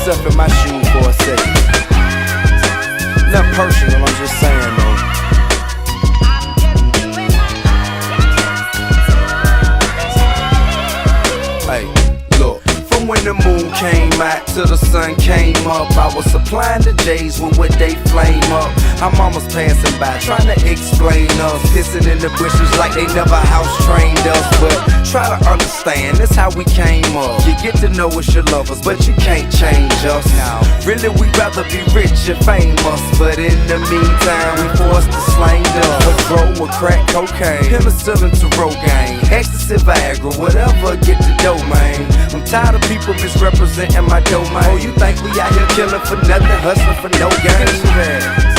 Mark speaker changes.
Speaker 1: yourself in my shoes for a second. Nothing personal, I'm just saying though. Hey, look. From when the moon came out till the sun came up, I was supplying the J's with what they flame up. Our mamas passing by, trying to explain us, pissing in the bushes like they never house trained us. But try to understand, that's how we came up. You get to know us your lovers, but you can't change us. Really, we'd rather be rich and famous, but in the meantime, we forced to slang up. Grow with crack cocaine, penicillin to Rogaine, ecstasy, Viagra, whatever, get the dough, man. I'm tired of people misrepresenting my domain. Oh, you think we out here killing for nothing, hustling for no gain?